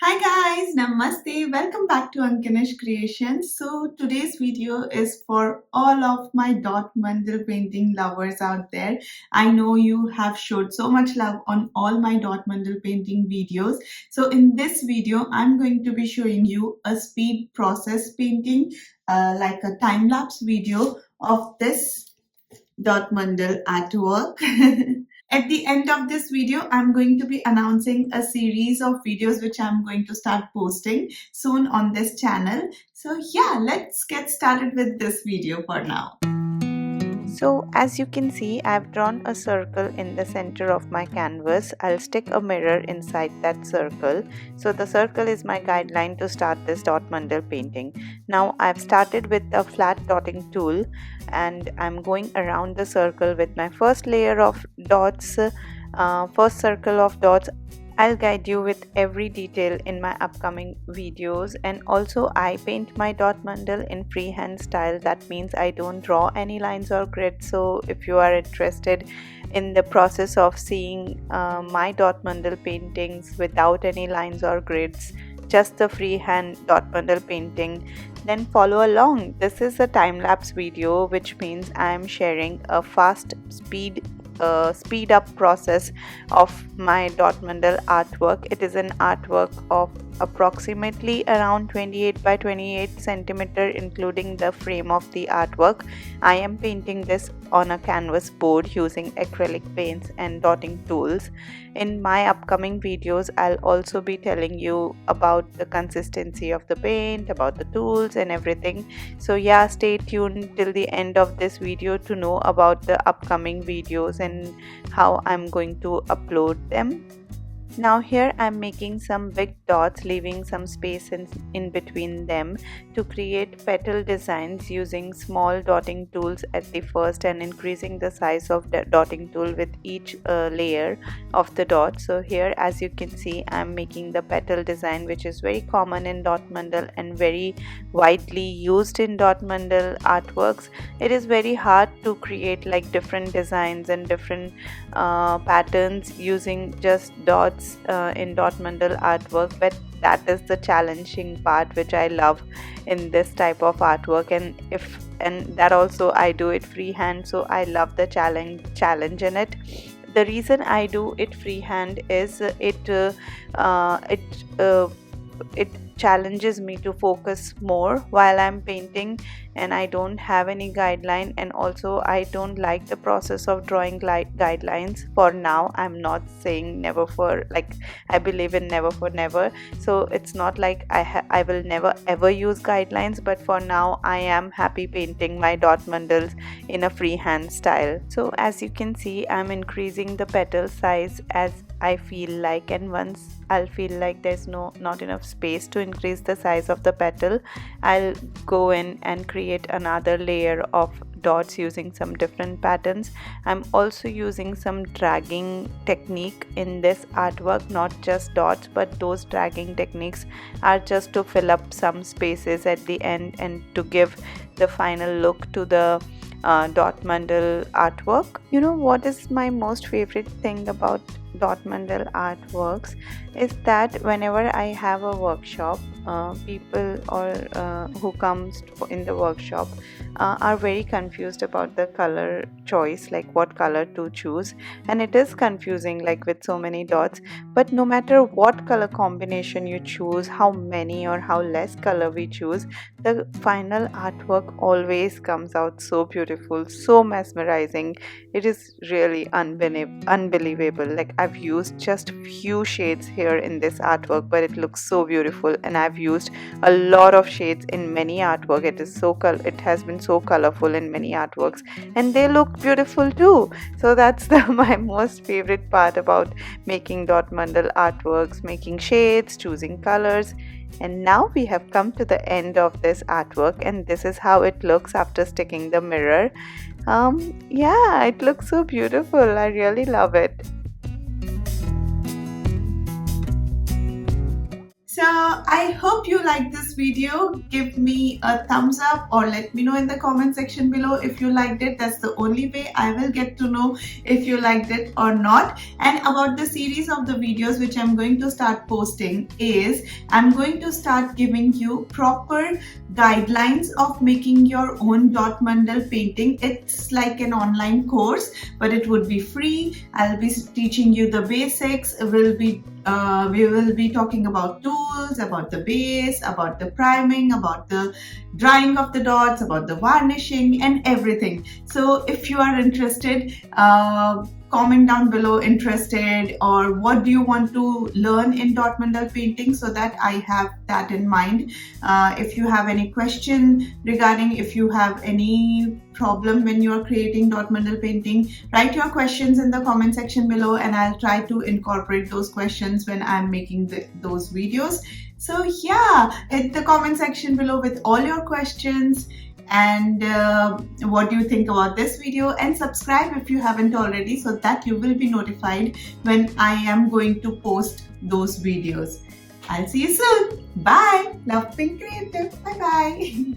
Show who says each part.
Speaker 1: Hi guys, Namaste. Welcome back to AnkiNish Creations. So today's video is for all of my dot mandal painting lovers out there. I know you have showed so much love on all my dot mandal painting videos. So in this video, I'm going to be showing you a speed process painting, like a time-lapse video of this dot mandal artwork. At the end of this video, I'm going to be announcing a series of videos which I'm going to start posting soon on this channel. So yeah, let's get started with this video for now.
Speaker 2: So as you can see, I've drawn a circle in the center of my canvas. I'll stick a mirror inside that circle. So the circle is my guideline to start this dot mandal painting. Now I've started with a flat dotting tool and I'm going around the circle with my first layer of dots, first circle of dots. I'll guide you with every detail in my upcoming videos, and also I paint my dot mandal in freehand style. That means I don't draw any lines or grids. So if you are interested in the process of seeing my dot mandal paintings without any lines or grids, just the freehand dot mandal painting, then follow along. This is a time-lapse video, which means I am sharing a fast speed up process of my dot mandal artwork. It is an artwork of approximately around 28 by 28 centimeter, including the frame of the artwork. I am painting this on a canvas board using acrylic paints and dotting tools. In my upcoming videos, I'll also be telling you about the consistency of the paint, about the tools and everything. So yeah, stay tuned till the end of this video to know about the upcoming videos and how I'm going to upload them. Now here I'm making some big dots, leaving some space in between them to create petal designs using small dotting tools at the first and increasing the size of the dotting tool with each layer of the dot. So here, as you can see, I'm making the petal design, which is very common in dot mandal and very widely used in dot mandal artworks. It is very hard to create like different designs and different patterns using just dots in dot mandal artwork, but that is the challenging part which I love in this type of artwork. And that also I do it freehand, so I love the challenge in it. The reason I do it freehand is it challenges me to focus more while I'm painting, and I don't have any guideline, and also I don't like the process of drawing guidelines. For now, I'm not saying never, for like I believe in never for never, so it's not like I will never ever use guidelines, but for now I am happy painting my dot mandals in a freehand style. So as you can see, I'm increasing the petal size as I feel like, and once I'll feel like there's not enough space to increase the size of the petal, I'll go in and create another layer of dots using some different patterns. I'm also using some dragging technique in this artwork, not just dots, but those dragging techniques are just to fill up some spaces at the end and to give the final look to the dot mandal artwork. You know what is my most favorite thing about dot mandal artworks is that whenever I have a workshop, people or who comes in the workshop are very confused about the color choice, like what color to choose, and it is confusing like with so many dots. But no matter what color combination you choose, how many or how less color we choose, the final artwork always comes out so beautiful, so mesmerizing. It is really unbelievable. Like I've used just few shades here in this artwork, but it looks so beautiful, and I've used a lot of shades in many artwork. It has been so colorful in many artworks, and they look beautiful too. So that's my most favorite part about making dot mandal artworks, making shades, choosing colors. And now we have come to the end of this artwork, and this is how it looks after sticking the mirror. Yeah, it looks so beautiful. I really love it.
Speaker 1: So I hope you like this video. Give me a thumbs up or let me know in the comment section below if you liked it. That's the only way I will get to know if you liked it or not. And about the series of the videos which I'm going to start posting is I'm going to start giving you proper guidelines of making your own dot mandal painting. It's like an online course, but it would be free. I'll be teaching you the basics. We will be talking about tools, about the base, about the priming, about the drying of the dots, about the varnishing and everything. So if you are interested, comment down below interested or what do you want to learn in dot mandal painting so that I have that in mind. If you have any question regarding, if you have any problem when you are creating dot mandal painting, write your questions in the comment section below and I'll try to incorporate those questions when I'm making those videos. So yeah, hit the comment section below with all your questions and what do you think about this video, and subscribe if you haven't already so that you will be notified when I am going to post those videos. I'll see you soon. Bye. Love being creative. Bye bye.